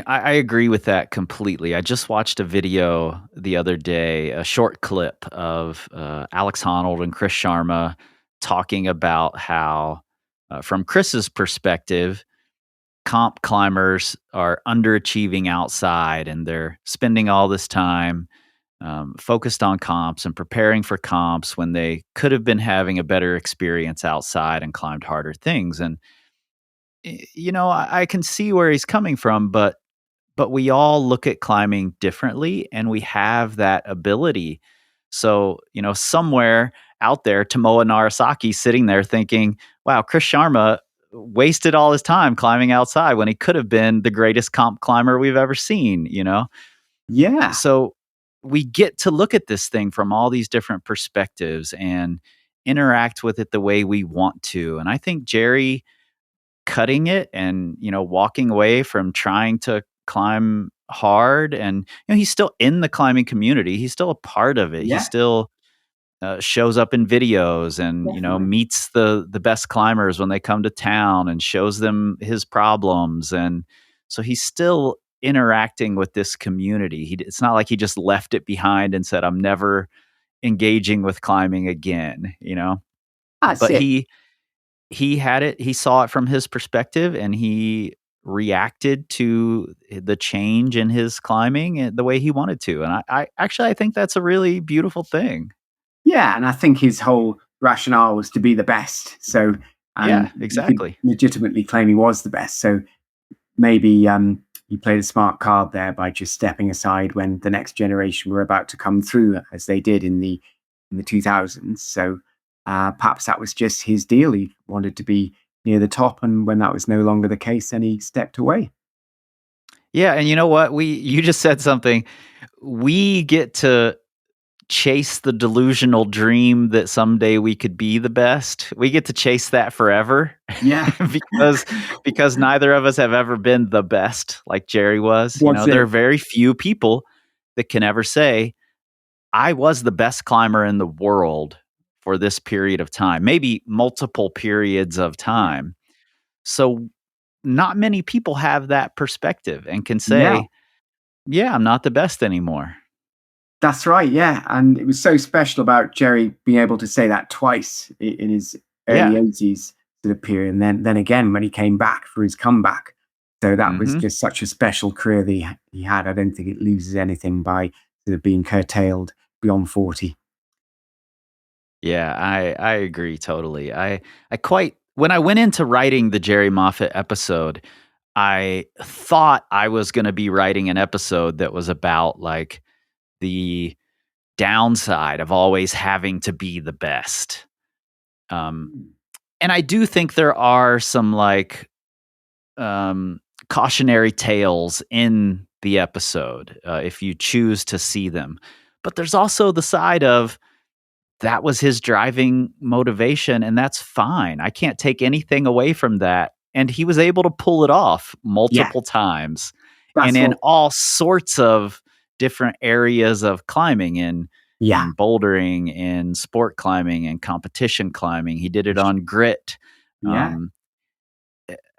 I agree with that completely. I just watched a video the other day, a short clip of Alex Honnold and Chris Sharma talking about how, from Chris's perspective, comp climbers are underachieving outside and they're spending all this time focused on comps and preparing for comps when they could have been having a better experience outside and climbed harder things. And, I can see where he's coming from, but we all look at climbing differently and we have that ability. So, somewhere out there, Tomoa Narasaki sitting there thinking, wow, Chris Sharma wasted all his time climbing outside when he could have been the greatest comp climber we've ever seen. Yeah, So we get to look at this thing from all these different perspectives and interact with it the way we want to. And I think Jerry cutting it and, walking away from trying to climb hard and, he's still in the climbing community. He's still a part of it. He yeah, still shows up in videos and, definitely. meets the best climbers when they come to town and shows them his problems. And so he's still interacting with this community. It's not like he just left it behind and said, I'm never engaging with climbing again. That's But it. he had it, he saw it from his perspective and he reacted to the change in his climbing the way he wanted to. And I think that's a really beautiful thing. Yeah, and I think his whole rationale was to be the best. So, and Yeah, you could exactly. legitimately claim he was the best. So maybe he played a smart card there by just stepping aside when the next generation were about to come through, as they did in the 2000s. So perhaps that was just his deal. He wanted to be near the top, and when that was no longer the case, then he stepped away. Yeah, and you know what? You just said something. We get to chase the delusional dream that someday we could be the best. We get to chase that forever Yeah, because neither of us have ever been the best like Jerry was. was There are it? very few people that can ever say, I was the best climber in the world for this period of time, maybe multiple periods of Yeah, time. So not many people have that perspective and can yeah. say, yeah, I'm not the best anymore. That's right, yeah, and it was so special about Jerry being able to say that twice in his early Yeah. 80s to the period, and then again when he came back for his comeback. So that was Mhm. just such a special career that he had. I don't think it loses anything by sort of being curtailed beyond 40. Yeah, I agree totally. I quite when I went into writing the Jerry Moffatt episode, I thought I was gonna be writing an episode that was about, like, the downside of always having to be the best. Um, and I do think there are some, like, cautionary tales in the episode, if you choose to see them. But there's also the side of that was his driving motivation, and that's fine. I can't take anything away from that. And he was able to pull it off Yeah, multiple times and that's in what. all sorts of different areas of climbing Yeah, in bouldering, in sport climbing, and competition climbing. He did it on grit. Yeah.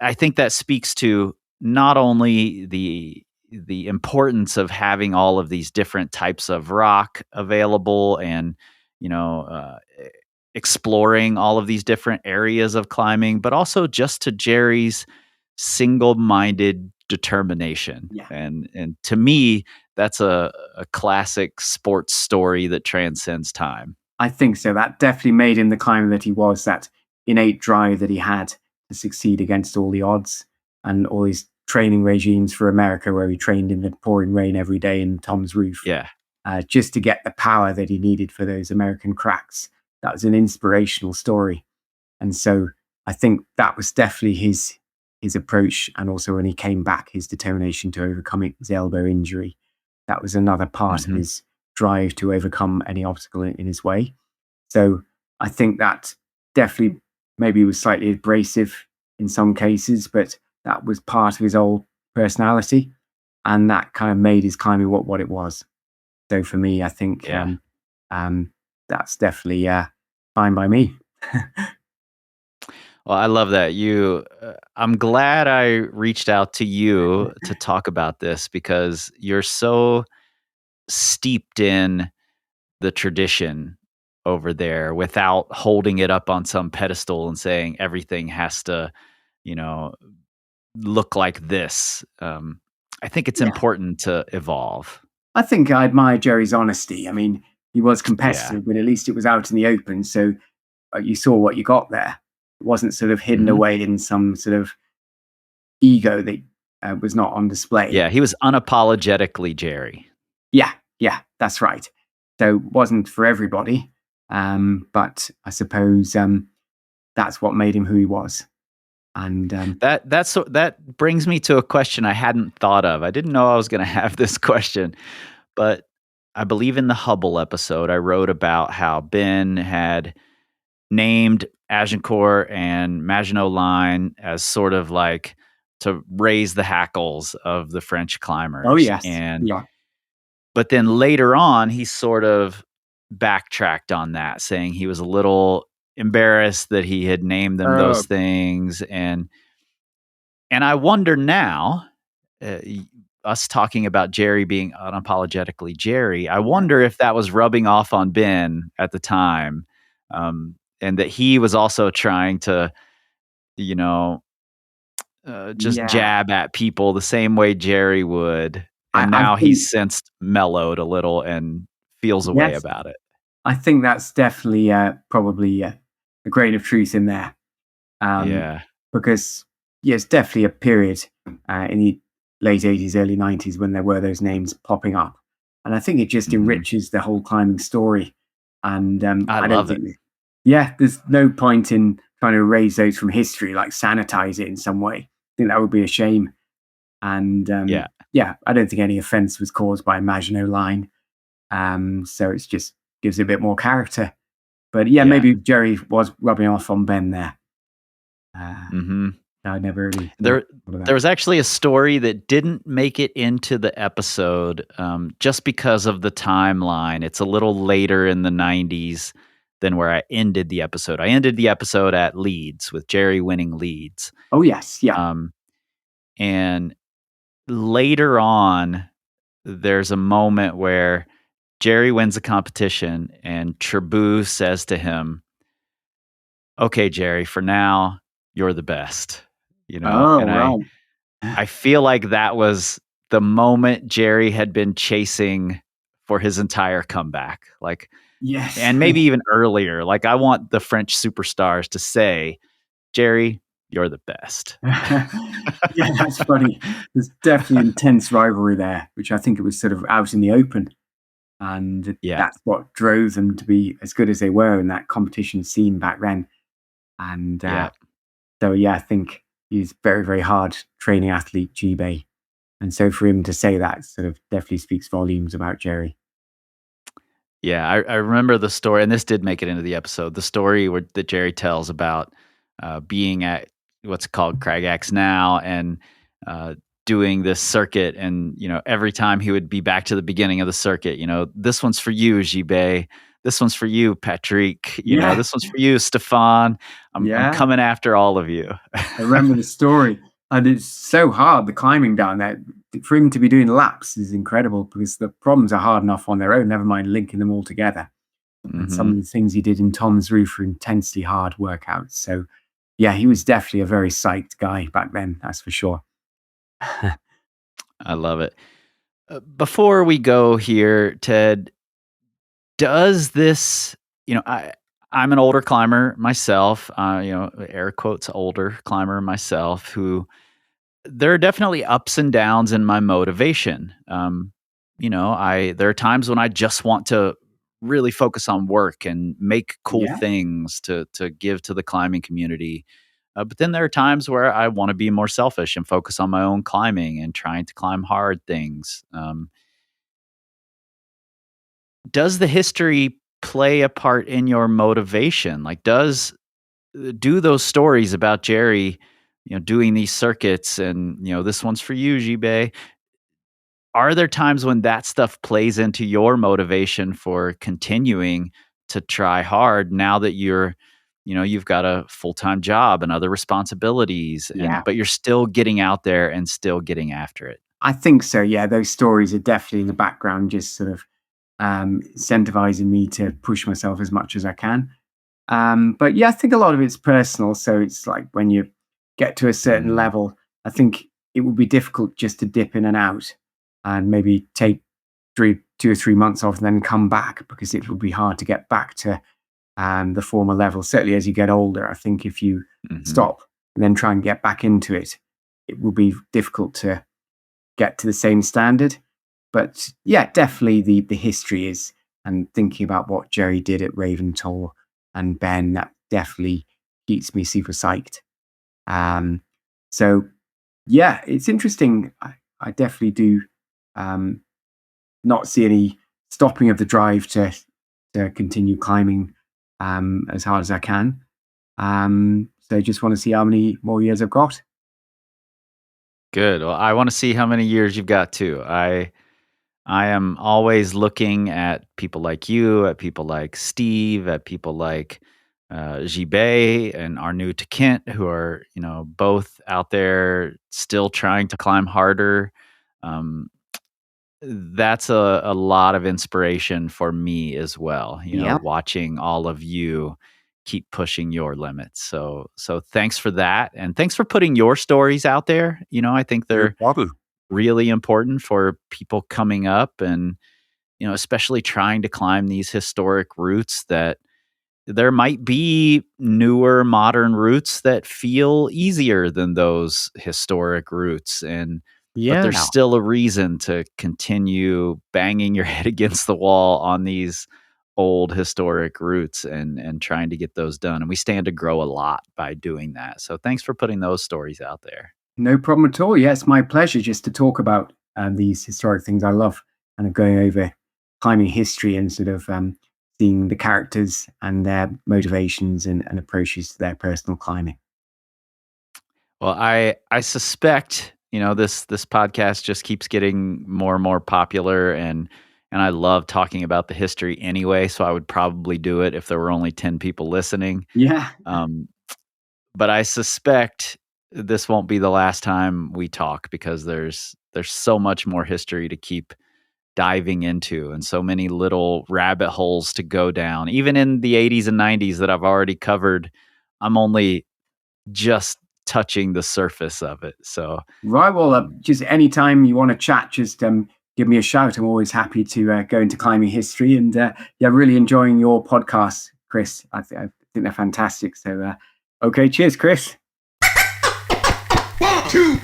I think that speaks to not only the importance of having all of these different types of rock available and you know exploring all of these different areas of climbing, but also just to Jerry's single-minded determination. Yeah. And to me, that's a classic sports story that transcends time. I think so. That definitely made him the climber that he was, that innate drive that he had to succeed against all the odds, and all his training regimes for America, where he trained in the pouring rain every day in Tom's roof, Yeah. just to get the power that he needed for those American cracks. That was an inspirational story. And so I think that was definitely his approach. And also when he came back, his determination to overcome his elbow injury. That was another part of Mhm. his drive to overcome any obstacle in his way. So I think that definitely maybe was slightly abrasive in some cases, but that was part of his whole personality. And that kind of made his climbing what it was. So for me, I think Yeah. that's definitely fine by me. Well, I love that. I'm glad I reached out to you to talk about this because you're so steeped in the tradition over there without holding it up on some pedestal and saying everything has to, you know, look like this. I think it's Yeah. important to evolve. I think I admire Jerry's honesty. I mean, he was Yeah. competitive, but at least it was out in the open. So you saw what you got there. It wasn't sort of hidden Mhm. away in some sort of ego that was not on display. Yeah, he was unapologetically Jerry. Yeah, yeah, that's right. So it wasn't for everybody, but I suppose that's what made him who he was. And That brings me to a question I hadn't thought of. I didn't know I was gonna have this question, but I believe in the Hubble episode, I wrote about how Ben had named Agincourt and Maginot Line as sort of like to raise the hackles of the French oh climbers, yes, yeah, but then later on, he sort of backtracked on that, saying he was a little embarrassed that he had named them oh those things, and I wonder now, y us talking about Jerry being unapologetically Jerry, I yeah, wonder if that was rubbing off on Ben at the time, and that he was also trying to, you know, just yeah. jab at people the same way Jerry would, and I now think he's since mellowed a little and feels a way yes, about it. I think that's definitely probably a grain of truth in there, um, Yeah. because yeah, it's definitely a period in the late '80s, early '90s when there were those names popping up, and I think it just Mhm. enriches the whole climbing story. And I I don't love it. think, yeah, there's no point in trying to erase those from history, like sanitize it in some way. I think that would be a shame. And Yeah. yeah, I don't think any offence was caused by Maginot Line. So it's just gives it a bit more character. But yeah, Yeah. maybe Jerry was rubbing off on Ben there. Uh, Mhm. I never really thought There of there that. was actually a story that didn't make it into the episode, just because of the timeline. It's a little later in the '90s than where I ended the episode. I ended the episode at Leeds with Jerry winning Leeds. Oh yes, yeah. Um, and later on, there's a moment where Jerry wins a competition and Trabue says to him, "Okay, Jerry, for now, you're the best." Oh And I right. I feel like that was the moment Jerry had been chasing for his entire comeback, like, Yes. and maybe even earlier. Like, I want the French superstars to say, "Jerry, you're the best." Yeah, that's funny. There's definitely intense rivalry there, which I think it was sort of out in the open. And Yeah, that's what drove them to be as good as they were in that competition scene back then. And yeah, so, yeah, I think he's very, very hard training athlete, G-Bay. And so for him to say that sort of definitely speaks volumes about Jerry. yeah. I remember the story, and this did make it into the episode. The story that Jerry tells about being at what's called Cragax now and uh, doing this circuit, and every time he would be back to the beginning of the circuit. This one's for you, Jibei. this one's for you, Patrick. This one's for you, Stefan. I'm coming after all of you. I remember the story. And it's so hard, the climbing down there. For him to be doing laps is incredible because the problems are hard enough on their own, never mind linking them all together. And some of the things he did in Tom's Roof were intensely hard workouts. So, yeah, he was definitely a very psyched guy back then, that's for sure. I love it. Before we go here, Ted, does this, I'm an older climber myself, air quotes, older climber myself, who there are definitely ups and downs in my motivation. There are times when I just want to really focus on work and make cool things to give to the climbing community. But then there are times where I want to be more selfish and focus on my own climbing and trying to climb hard things. Does the history play a part in your motivation? Like, do those stories about Jerry, doing these circuits and, this one's for you, Jibé. Are there times when that stuff plays into your motivation for continuing to try hard now that you've got a full-time job and other responsibilities, but you're still getting out there and still getting after it? I think so. Yeah. Those stories are definitely in the background, just sort of incentivizing me to push myself as much as I can. But yeah, I think a lot of it's personal. So it's like when you get to a certain level, I think it would be difficult just to dip in and out and maybe take 2 or 3 months off and then come back, because it would be hard to get back to the former level. Certainly as you get older, I think if you stop and then try and get back into it, it will be difficult to get to the same standard. But yeah, definitely the history is, and thinking about what Jerry did at Raventall and Ben, that definitely keeps me super psyched. So yeah, it's interesting. I definitely do not see any stopping of the drive to continue climbing as hard as I can. So just want to see how many more years I've got. Good. Well, I want to see how many years you've got too. I am always looking at people like you, at people like Steve, at people like Jibé and Arnaud Kent, who are, both out there still trying to climb harder. That's a lot of inspiration for me as well, watching all of you keep pushing your limits. So thanks for that. And thanks for putting your stories out there. I think they're really important for people coming up and, especially trying to climb these historic routes that there might be newer modern routes that feel easier than those historic routes. But there's still a reason to continue banging your head against the wall on these old historic routes and trying to get those done. And we stand to grow a lot by doing that. So thanks for putting those stories out there. No problem at all. Yeah, it's my pleasure just to talk about these historic things. I love kind of going over climbing history and sort of seeing the characters and their motivations and approaches to their personal climbing. Well, I suspect, this podcast just keeps getting more and more popular, and I love talking about the history anyway, so I would probably do it if there were only 10 people listening. Yeah. But I suspect this won't be the last time we talk, because there's so much more history to keep diving into and so many little rabbit holes to go down. Even in the 80s and 90s that I've already covered, I'm only just touching the surface of it. So right, well, just anytime you want to chat, just give me a shout. I'm always happy to go into climbing history, and really enjoying your podcast, Chris. I think they're fantastic. So okay, cheers, Chris. 1, 2.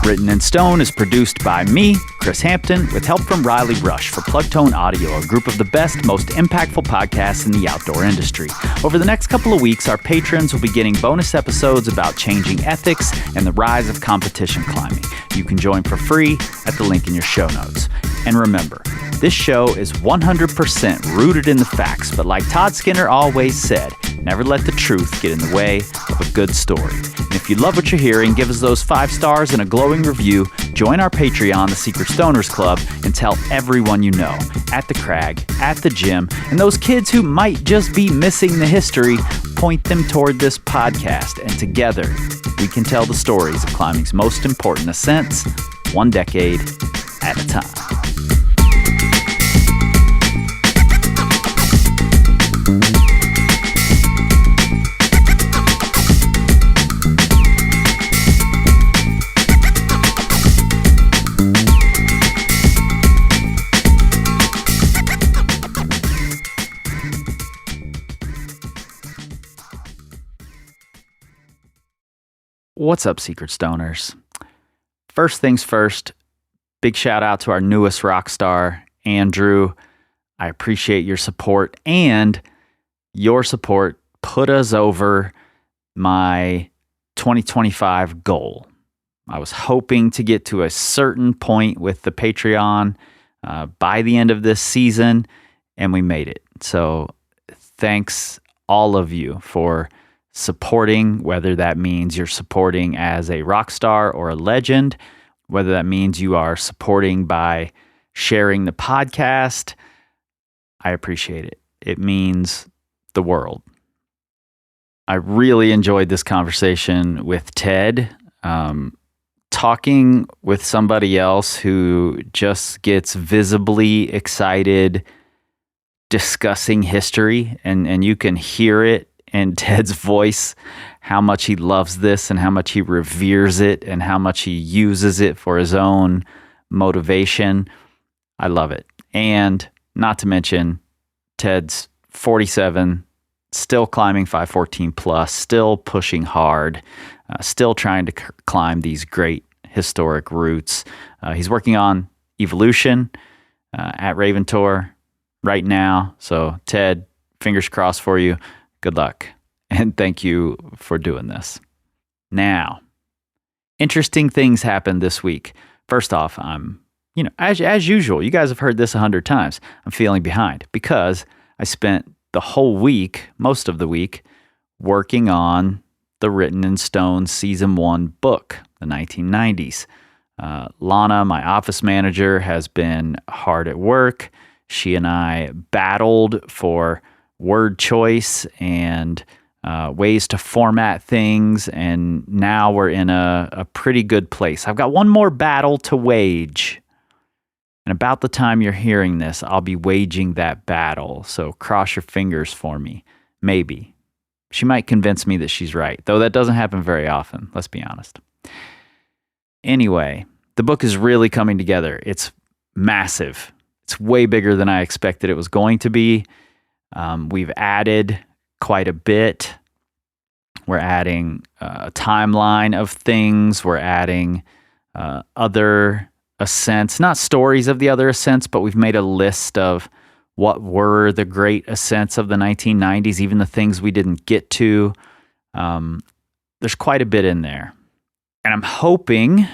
Written in Stone is produced by me, Chris Hampton, with help from Riley Rush for Plugtone Audio, a group of the best, most impactful podcasts in the outdoor industry. Over the next couple of weeks, our patrons will be getting bonus episodes about changing ethics and the rise of competition climbing. You can join for free at the link in your show notes. And remember, this show is 100% rooted in the facts, but like Todd Skinner always said, never let the truth get in the way of a good story. And if you love what you're hearing, give us those 5 stars and a glowing review, join our Patreon, the Secret Stoners Club, and tell everyone you know, at the crag, at the gym, and those kids who might just be missing the history, point them toward this podcast, and together we can tell the stories of climbing's most important ascents, one decade at a time. What's up, Secret Stoners? First things first, big shout out to our newest rock star, Andrew. I appreciate your support, and your support put us over my 2025 goal. I was hoping to get to a certain point with the Patreon by the end of this season, and we made it. So thanks all of you for supporting, whether that means you're supporting as a rock star or a legend, whether that means you are supporting by sharing the podcast. I appreciate it. It means the world. I really enjoyed this conversation with Ted. Talking with somebody else who just gets visibly excited discussing history, and you can hear it in Ted's voice, how much he loves this and how much he reveres it and how much he uses it for his own motivation. I love it. And not to mention, Ted's 47, still climbing 514 plus, still pushing hard, still trying to climb these great historic routes. He's working on evolution at Raven Tour right now. So Ted, fingers crossed for you. Good luck, and thank you for doing this. Now, interesting things happened this week. First off, I'm, as usual, you guys have heard this 100 times, I'm feeling behind because I spent the whole week, most of the week, working on the Written in Stone Season 1 book, the 1990s. Lana, my office manager, has been hard at work. She and I battled for word choice and ways to format things, and now we're in a pretty good place. I've got one more battle to wage, and about the time you're hearing this, I'll be waging that battle, so cross your fingers for me. Maybe. She might convince me that she's right, though that doesn't happen very often, let's be honest. Anyway, the book is really coming together. It's massive. It's way bigger than I expected it was going to be. We've added quite a bit. We're adding a timeline of things. We're adding other ascents, not stories of the other ascents, but we've made a list of what were the great ascents of the 1990s, even the things we didn't get to. There's quite a bit in there. And I'm hoping,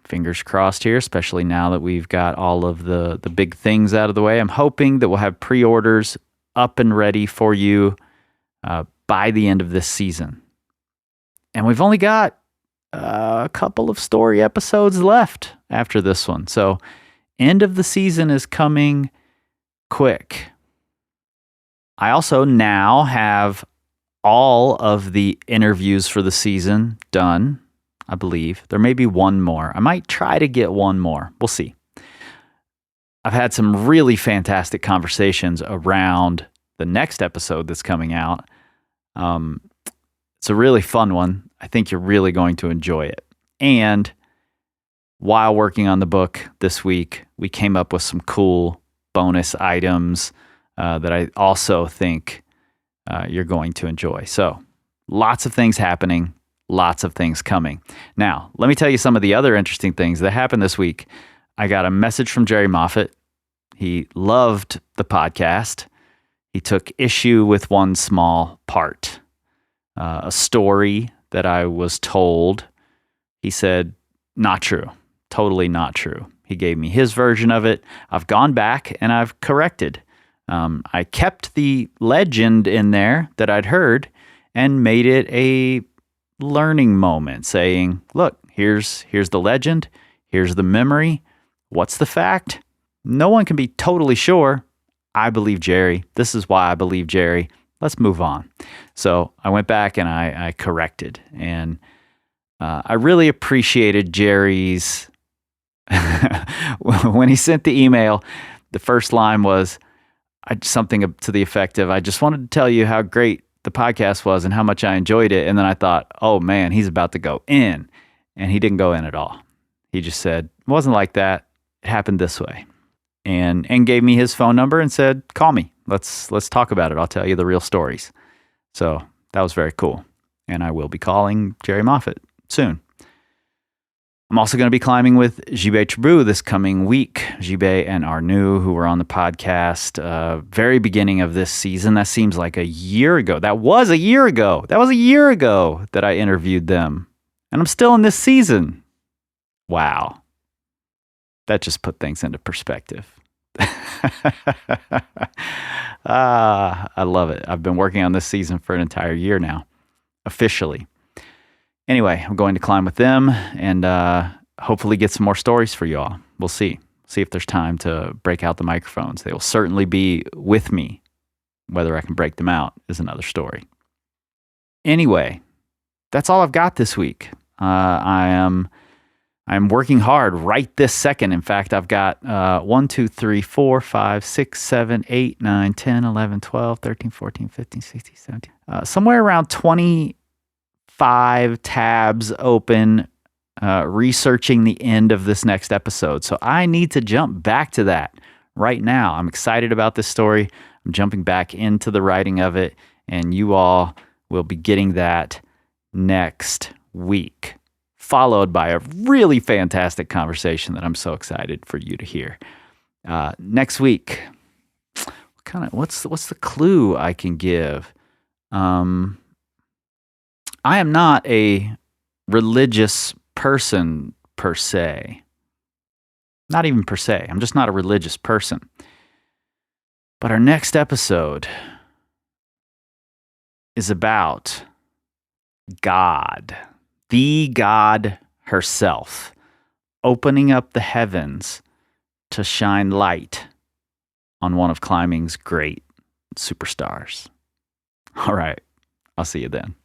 fingers crossed here, especially now that we've got all of the big things out of the way, I'm hoping that we'll have pre-orders up and ready for you by the end of this season. And we've only got a couple of story episodes left after this one. So end of the season is coming quick. I also now have all of the interviews for the season done, I believe. There may be one more. I might try to get one more. We'll see. I've had some really fantastic conversations around the next episode that's coming out. It's a really fun one. I think you're really going to enjoy it. And while working on the book this week, we came up with some cool bonus items that I also think you're going to enjoy. So lots of things happening, lots of things coming. Now, let me tell you some of the other interesting things that happened this week. I got a message from Jerry Moffatt. He loved the podcast. He took issue with one small part, a story that I was told. He said, not true, totally not true. He gave me his version of it. I've gone back and I've corrected. I kept the legend in there that I'd heard and made it a learning moment saying, look, here's the legend, here's the memory. What's the fact? No one can be totally sure. I believe Jerry. This is why I believe Jerry. Let's move on. So I went back and I corrected. And I really appreciated Jerry's, when he sent the email, the first line was something to the effect of, I just wanted to tell you how great the podcast was and how much I enjoyed it. And then I thought, oh man, he's about to go in. And he didn't go in at all. He just said, it wasn't like that. It happened this way. And gave me his phone number and said, call me. Let's talk about it. I'll tell you the real stories. So that was very cool. And I will be calling Jerry Moffatt soon. I'm also going to be climbing with Jibé Tribou this coming week. Jibé and Arnu, who were on the podcast very beginning of this season. That seems like a year ago. That was a year ago. That was a year ago that I interviewed them. And I'm still in this season. Wow. That just put things into perspective. I love it. I've been working on this season for an entire year now, officially. Anyway, I'm going to climb with them and hopefully get some more stories for you all. We'll see. See if there's time to break out the microphones. They will certainly be with me. Whether I can break them out is another story. Anyway, that's all I've got this week. I'm working hard right this second. In fact, I've got 1, 2, 3, 4, 5, 6, 7, 8, 9, 10, 11, 12, 13, 14, 15, 16, 17. Somewhere around 25 tabs open, researching the end of this next episode. So I need to jump back to that right now. I'm excited about this story. I'm jumping back into the writing of it, and you all will be getting that next week, followed by a really fantastic conversation that I'm so excited for you to hear. Next week, what's the clue I can give? I am not a religious person per se. Not even per se. I'm just not a religious person. But our next episode is about God. The God herself, opening up the heavens to shine light on one of climbing's great superstars. All right, I'll see you then.